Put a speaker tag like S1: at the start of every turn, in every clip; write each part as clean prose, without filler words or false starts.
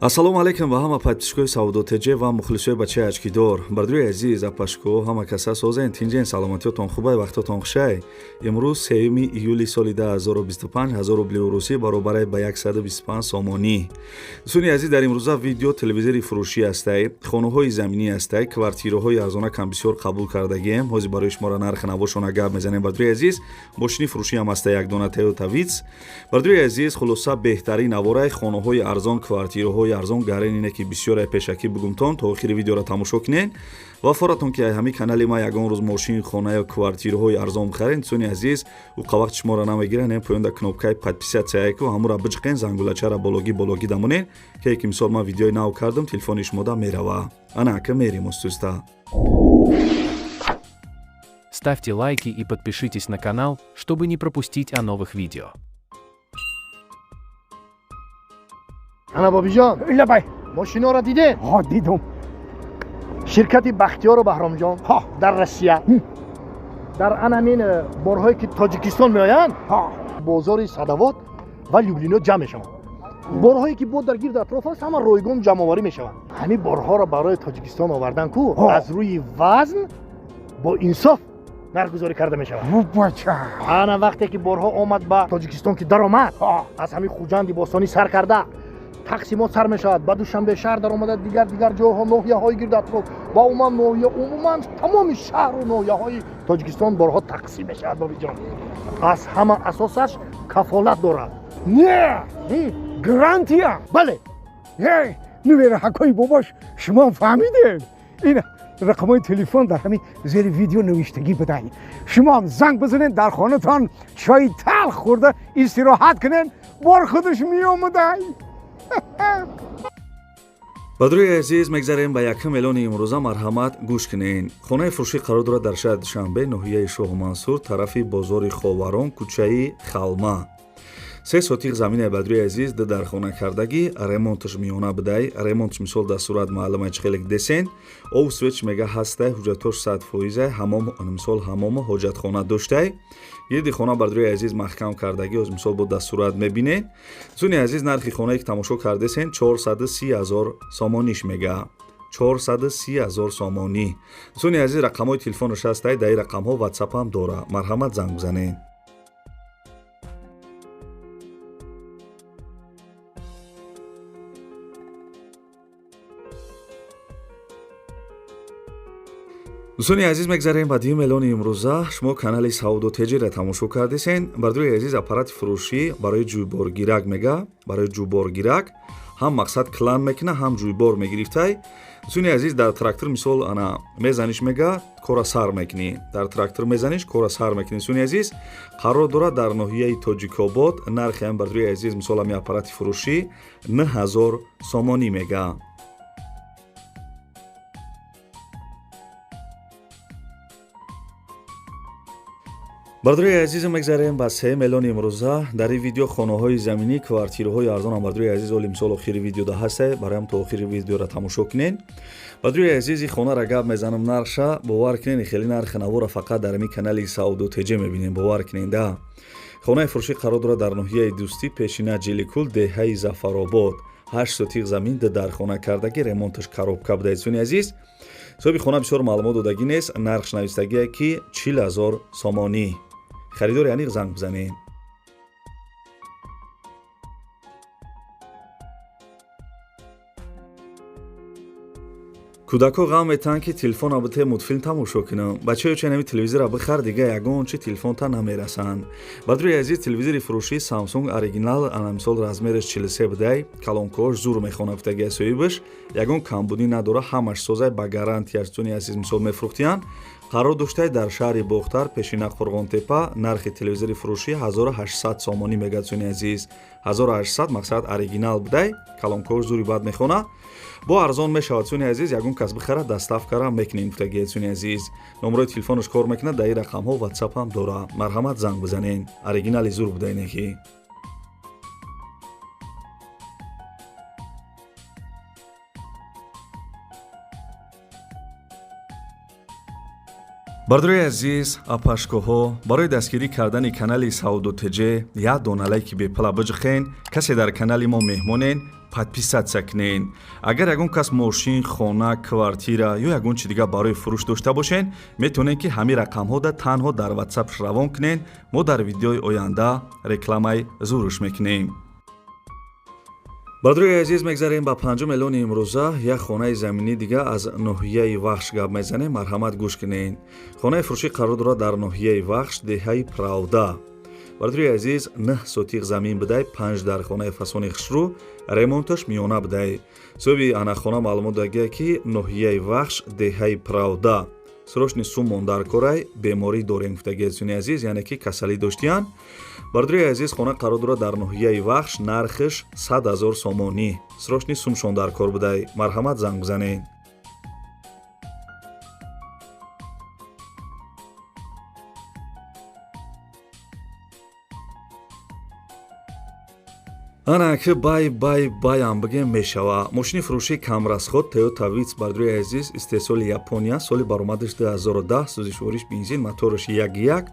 S1: Ассалому алайкум ва ҳама подписчикои Саудотеҷе ва мухлисои бачаи очкидор. Бардруи азиз апашко ҳама каса созен тинҷен саломатиётон хубай вақтотон хушай. Имрӯз 3 июли соли 2025 1000 рубли урусӣ баробар ба 125 сомонӣ. Дӯстони азиз, дар имрӯза видео телевизори фурӯшӣ ҳастай, хонаҳои заминӣ ҳастай, квартираҳои арзонакам бисёр қабул кардагием. Ҳозир барои шуморо нархи навошона гап мезанем. Бардруи азиз, мошини фурӯшӣ ҳам ҳастай, як дона Toyota Vitz. Бардруи азиз, хулоса беҳтарин авораи хонаҳои арзон, квартираҳои арзон гарен ине ки бисёре пешакӣ бугумтон то охири видеоро тамошо кунен ва форатон ки ҳами канали ма ягон рӯз мошини хона ё квартираҳои арзон бихарен. дӯстони азиз, уқавақт шуморо намегирен, ем поёнда кнопкаи подписатсия ку ҳамура биҷиқен, зангулачараологи дамонен ки ки мисол ман видеои нав кардам, телефони шумода мерава. Ана ака мерим устуста.
S2: Ставьте лайки и подпишитесь на канал, чтобы не пропустить о новых видео.
S3: Ана бобиҷон,
S4: лабай
S3: мошиноро дидед?
S4: ҳо дидум.
S3: Ширкати Бахтиёру Баҳромҷон
S4: ҳо
S3: дар Россия дар анамин борҳое ки Тоҷикистон меоянд,
S4: ҳо
S3: бозори Садовод ва Люблино ҷамъ мешаванд. Борҳое ки бо дар гирд атроф аст, ҳама ройгон ҷамъоварӣ мешаванд. Ҳамин борҳоро барои Тоҷикистон овардан ку аз рӯи вазн бо инсоф нархгузорӣ карда мешавад.
S4: бача
S3: ана вақте ки борҳо омад ба Тоҷикистон ки даромад, аз ҳамин хуҷанди бостонӣ сар карда тақсимот сар мешавад, ба Душанбе шаҳр дар омада дигар ҷойҳо, ноҳияҳои гирд атроф ва умуман ноҳия, умуман тамоми шаҳру ноҳияҳои Тоҷикистон борҳо тақсим мешавад. бобиҷон, аз ҳама асосаш кафолат дорад.
S4: не гарантия.
S3: бале,
S4: нувера ҳакои бобош шумо фаҳмидед. ин рақамҳои телефон дар ҳамин зери видео навиштагӣ бидаҳед. шумо ҳам занг бизанед, дар хонатон чойи талх хӯрда истироҳат кунед, бор худаш меомадай.
S1: бадруи азиз, мегзарем ба якум эълони имрӯза. марҳамат гӯш кунед. хонаи фурӯшӣ қарор дорад дар шаҳри Душанбе, ноҳияи Шоҳу Мансур, тарафи бозори Ховарон, кӯчаи Халма. 3 сотиқ заминаи бадруи азиз дар хона кардагӣ, ремонташ миёна бидай. Ремонтш мисол дар сурат маълумаи чихелек десен, ов свеч мега ҳастай, ҳуҷҷатош 100%, ҳамом мисол ҳамому ҳоҷатхона доштай. гирди хона бардруи азиз маҳкам кардагӣ оз мисол бо дар сурат мебинед. зуни азиз, нархи хонае ки тамошо кардесен 430 000 сомониш мега. 430 000 сомонӣ. зуни азиз, рақамҳои телефонаш ҳастай, дар ин рақамҳо WhatsApp ҳам дора. марҳамат занг бизанед. дӯстони азиз, мегзарем ба дуюм эълони имрӯза. шумо канали Саудотеҷеро тамошо кардесен. бардруи азиз, аппарати фурӯшӣ барои ҷӯйборгирак мега. барои ҷӯйборгирак ҳам мақсад клан мекуна, ҳам ҷӯйбор мегирифтай. дӯстони азиз, дар трактор мисол ана мезаниш мега, кора сар мекунӣ. дар трактор мезаниш, кора сар мекунӣ. дӯстони азиз, қарор дорад дар ноҳияи Тоҷикобод. нархи ҳам бардруи азиз, мисол ҳами аппарати фурӯшӣ 9000 сомонӣ мега. бардруи азиз, мегзарем ба 3 эълони имрӯза. дар ин видео хонаҳои заминӣ, квартираҳои арзонам бардруи азиз оли мисол охири видеода ҳастай. бароям то охири видеоро тамошо кунен. бардруи азиз, ин хонара гап мезанам нархша. бовар кунен, хеле нархи навора фақат дар ҳамин канали Саудотеҷе мебинем. бовар кунен да. хонаи фурӯшӣ қарор дорад дар ноҳияи Дӯстӣ, пешина Ҷиликул, деҳаи Зафаробод. 8 сотиқ замин дар хона кардагӣ, ремонташ коробка будаи. дӯстони азиз, соҳиби хона бисёр маълумот додагӣ нест. нархш навистагие ки 40 000 сомонӣ. харидори аниқ занг бизанед. кӯдако ғам метаҳанд ки телефон албатта мутфилм тамошо кунам. бачаҳои чанами телевизора бихар, дига ягон чи телефонта намерасанд. бадруи азиз, телевизори фурӯшӣ Samsung оригинал ана мисол размераш 43 будай, калонкош зур мехона гуфтагия соҳибаш, ягон камбудӣ надора, ҳамаш созай ба гарантияш. дӯстони азиз, мисол мефурӯхтиянд. қарор доштай дар шаҳри Бохтар, пешина Қурғонтепа. нархи телевизори фурӯшӣ 1800 сомонӣ мега. дӯстони азиз, 1800 мақсад оригинал будай, калонкош зури бад мехона. бо арзон мешавад. дӯстони азиз, ягон кас бихара, доставкара мекунем гуфтагия. дӯстони азиз, номерои телефонаш кор мекунад, дар ин рақамҳо WhatsApp ҳам дора. марҳамат занг бизанед. оригинали зур будай нехи. бардруи азиз, апашкоҳо, барои дастгирӣ кардани канали Саудотеҷе, як дона лайки бепла биҷихен. касе дар канали мо меҳмонен, подписаться кунед. Агар ягон кас мошин, хона, квартира ё ягон чи дигар барои фурӯш дошта бошен, метавонед ки ҳамин рақамҳода танҳо дар WhatsApp равон кунед. мо дар видеои оянда рекламаи зуруш мекунем. бардруи азиз, мегзарем ба панҷум эълони имрӯза. як хонаи заминӣ дига аз ноҳияи Вахш гап мезанем. марҳамат гӯш кунед. хонаи фурӯшӣ қарор дорад дар ноҳияи Вахш, деҳаи Правда. бардруи азиз, 9 сотиқ замин бидай, 5 дар хонаи фасони хушрӯ, ремонташ миёна бидай. соҳиби ана хона маълумот додагия ки ноҳияи Вахш, деҳаи Правда. срочни суммон дар корай, беморӣ дорем гуфтагия зуни азиз, яъне ки касалӣ доштиян. бардруи азиз, хона қарор дорад дар ноҳияи Вахш, нархиш 100 000 сомонӣ. срочни суммшон дар кор бидай. марҳамат занг бизанед. ана ки байам бигем мешава. мошини фурӯшии камрасход Toyota Vitz, бардруи азиз, истеҳсоли Япония, соли баромадаш 2010, сӯзишвориш бензин, мотораш 1.1.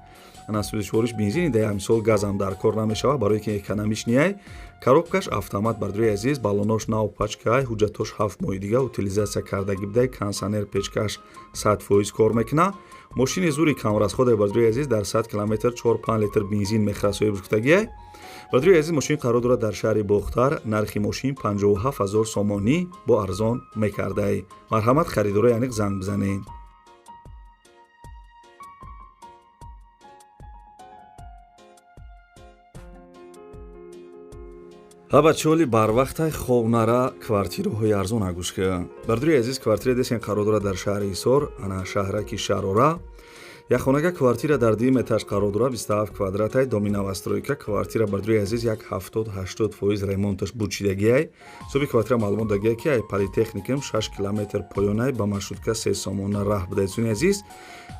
S1: ана сӯзишвориш бензини да мисол газам дар кор намешава, барое ки экономичнияй. коробкаш автомат, бардруи азиз, балонош нав пачкай, ҳуҷҷатош 7 моҳи дига утилизатсия кардагӣ бидай, кондисионер печкаш 100% кор мекуна. мошини зури камрасходе, бардруи азиз, дар 100 км 4-5 литр бензин мехӯрад соҳиби гуфтагияй. бардруи азиз, мошин қарор дорад дар шаҳри Бохтар, нархи мошин 57 000 сомонӣ бо арзон мекардай. марҳамат, харидорой аниқ занг бизанед. ҳабачоли барвақтай ховнара квартираҳои арзон агӯшка. бардруи азиз, квартира десен қарор дорад дар шаҳри Ҳисор, ана шаҳраки Шарора. як хонага квартира дар 2 этаж қарор дорад, 27 квадратай, доми новостройка. квартира, бардруи азиз, як 70-80% ремонташ будшидагияй. соҳиби квартира маълумот додагия ки ай политехникам 6 километр поёнай, ба маршрутка 3 сомона раҳ бидай. зуни азиз,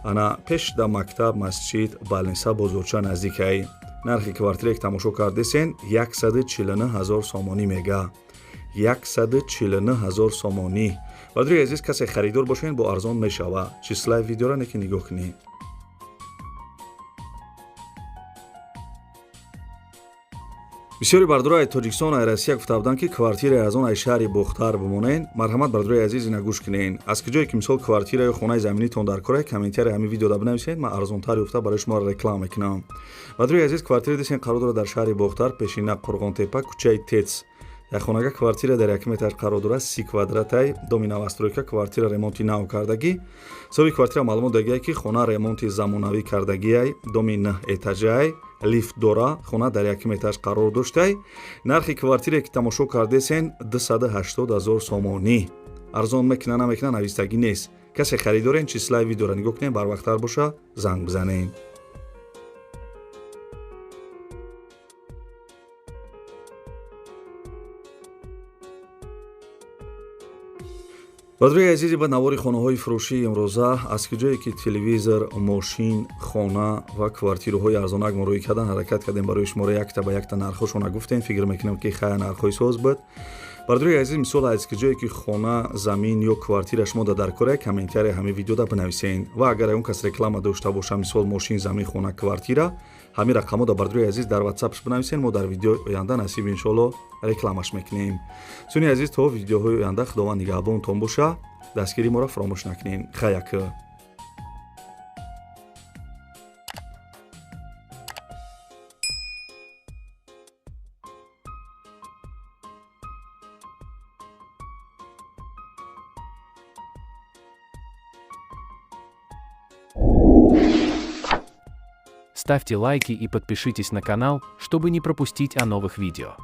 S1: ана пеш да мактаб, масҷид, балниса, бозорча наздикай. нархи квартирае ки тамошо кардесен 149 000 сомонӣ мега. 149 000 сомонӣ. бардруи азиз, касе харидор бошен, бо арзон мешава. числаи видеора неки нигоҳ кунед. бисёри бардураи Тоҷикистон ай Россия гуфта буданд ки квартираи арзон ай шаҳри Бохтар бимонен. марҳамат, бардураи азиз, ина гӯш кунед. аз ки ҷое ки мисол квартира ё хонаи заминитон дар корай, комментарияи ҳамин видеода бинависед, ман арзонтар ёфта барои шумо реклама мекунам. бардураи азиз, квартира десен қарор дорад дар шаҳри Бохтар, пешина Қурғонтепа, кӯчаи Тец. як хонага квартира дар 1 этаж қарор дорад, 30 квадратай, доми новостройка. квартира ремонти нав кардагӣ. соҳиби квартира маълумот додагия ки хона ремонти замонавӣ кардагиай, доми 9 этажай, лифт дора. хона дар 1 этаж қарор доштай. нархи квартире ки тамошо кардесен 280 000 сомонӣ. арзон мекуна намекуна навистагӣ нест. касе харидорен, числаи видеора нигоҳ кунед, барвақттар боша, занг бизанед. бардруи азизи, ба навори хонаҳои фурӯшии имрӯза, аз ки ҷое ки телевизор, мошин, хона ва квартираҳои арзонак мурӯӣ кардан ҳаракат кардем барои шуморо якта ба якта нархҳошона гуфтем. фикр мекунам ки хая нархҳои соз буд. бардруи азиз, мисол аз ки ҷое ки хона, замин ё квартира шумода дар корае, комментарияи ҳамин видеода бинависен. ва агар ягон кас реклама дошта боша, мисол мошин, замин, хона, квартира, ҳамин рақамода бардруи азиз дар WhatsAppш бинависен. мо дар видеои оянда насиб иншоалло рекламаш мекунем. зуни азиз, то видеоҳои оянда, худованд нигаҳбонтон боша. дастгирии моро фаромӯш накунед. хаяка.
S2: Ставьте лайки и подпишитесь на канал, чтобы не пропустить о новых видео.